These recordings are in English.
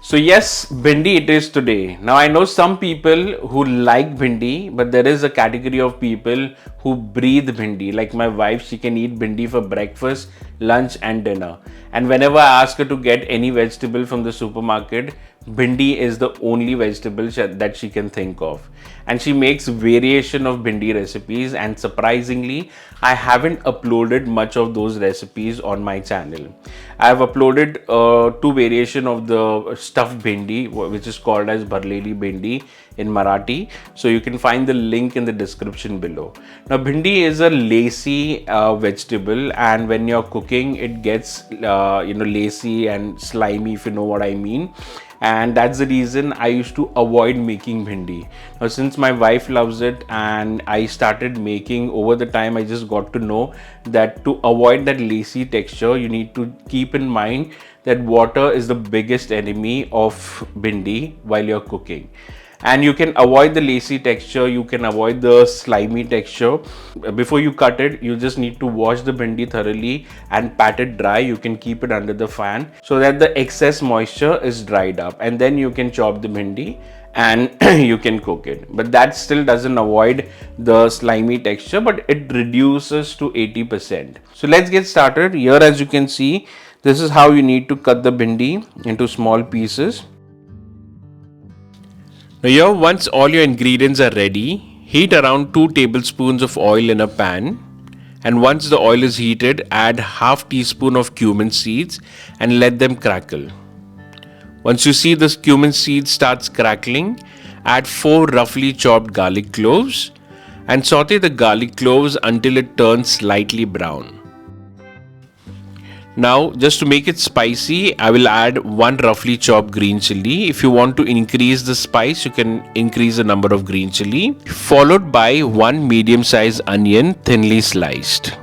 So yes, bhindi it is today. Now I know some people who like bhindi, but there is a category of people who breathe bhindi. Like my wife, she can eat bhindi for breakfast, lunch and dinner. And whenever I ask her to get any vegetable from the supermarket, bhindi is the only vegetable that she can think of. And she makes variation of bhindi recipes, and surprisingly, I haven't uploaded much of those recipes on my channel. I have uploaded two variation of the stuffed bhindi, which is called as Bharleli bhindi in Marathi. So you can find the link in the description below. Now bhindi is a lacy vegetable, and when you're cooking, it gets lacy and slimy, if you know what I mean. And that's the reason I used to avoid making bhindi. Now since my wife loves it and I started making, over the time I just got to know that to avoid that lacy texture, you need to keep in mind that water is the biggest enemy of bhindi while you're cooking. And you can avoid the lacy texture, you can avoid the slimy texture. Before you cut it, you just need to wash the bhindi thoroughly and pat it dry. You can keep it under the fan so that the excess moisture is dried up, and then you can chop the bhindi and you can cook it. But that still doesn't avoid the slimy texture, but it reduces to 80%. So let's get started. Here, as you can see, this is how you need to cut the bhindi into small pieces. Now here, once all your ingredients are ready, heat around 2 tablespoons of oil in a pan, and once the oil is heated, add half teaspoon of cumin seeds and let them crackle. Once you see this cumin seed starts crackling, add 4 roughly chopped garlic cloves and saute the garlic cloves until it turns slightly brown. Now, just to make it spicy, I will add 1 roughly chopped green chilli. If you want to increase the spice, you can increase the number of green chilli, followed by 1 medium sized onion thinly sliced.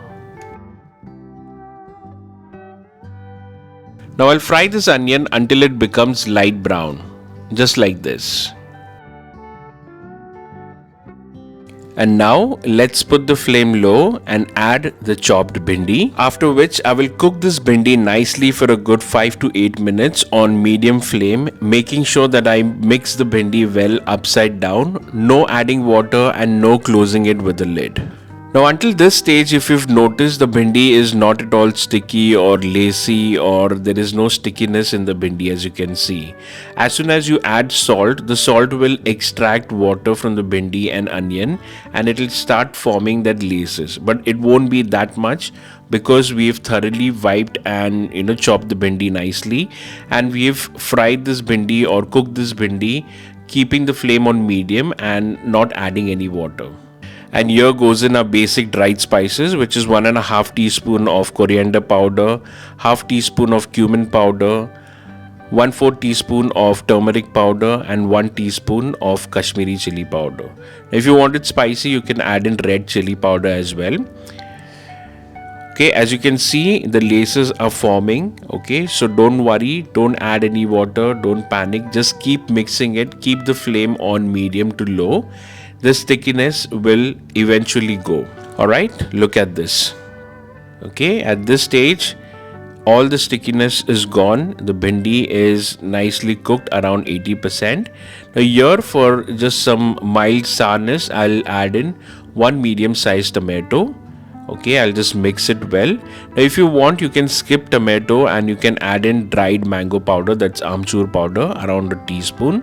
Now I'll fry this onion until it becomes light brown, just like this. And now let's put the flame low and add the chopped bhindi, after which I will cook this bhindi nicely for a good 5 to 8 minutes on medium flame, making sure that I mix the bhindi well upside down, no adding water and no closing it with the lid. Now until this stage, if you've noticed, the bhindi is not at all sticky or lacy, or there is no stickiness in the bhindi, as you can see. As soon as you add salt, the salt will extract water from the bhindi and onion and it will start forming that laces, but it won't be that much because we've thoroughly wiped and chopped the bhindi nicely, and we've fried this bhindi or cooked this bhindi keeping the flame on medium and not adding any water. And here goes in our basic dried spices, which is 1.5 teaspoon of coriander powder, half teaspoon of cumin powder, 1/4 teaspoon of turmeric powder and 1 teaspoon of Kashmiri chili powder. If you want it spicy, you can add in red chili powder as well. Okay, as you can see, the laces are forming. Okay, so don't worry, don't add any water, don't panic, just keep mixing it, keep the flame on medium to low. The stickiness will eventually go. Alright, look at this. Okay, at this stage, all the stickiness is gone. The bhindi is nicely cooked around 80%. Now here, for just some mild sourness, I'll add in 1 medium sized tomato. Okay, I'll just mix it well. Now if you want, you can skip tomato and you can add in dried mango powder, that's amchur powder, around a teaspoon.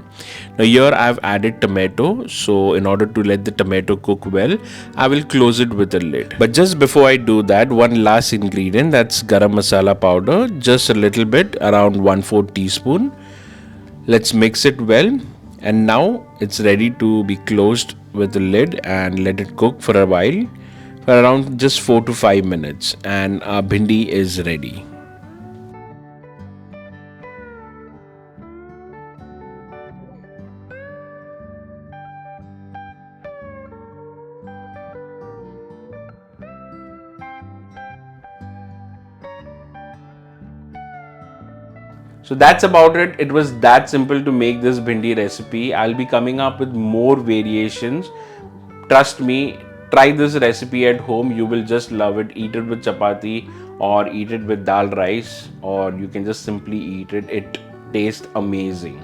Now here I've added tomato, so in order to let the tomato cook well, I will close it with a lid. But just before I do that, one last ingredient, that's garam masala powder, just a little bit, around 1/4 teaspoon. Let's mix it well, and now it's ready to be closed with the lid and let it cook for a while, for around just 4 to 5 minutes, and our bhindi is ready. So that's about it. It was that simple to make this bhindi recipe. I'll be coming up with more variations. Trust me, try this recipe at home. You will just love it. Eat it with chapati or eat it with dal rice, or you can just simply eat it. It taste amazing.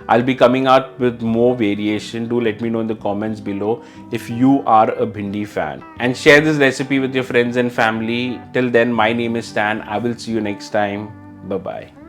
I'll be coming out with more variation. Do let me know in the comments below if you are a bhindi fan. And share this recipe with your friends and family. Till then, my name is Stan. I will see you next time. Bye-bye.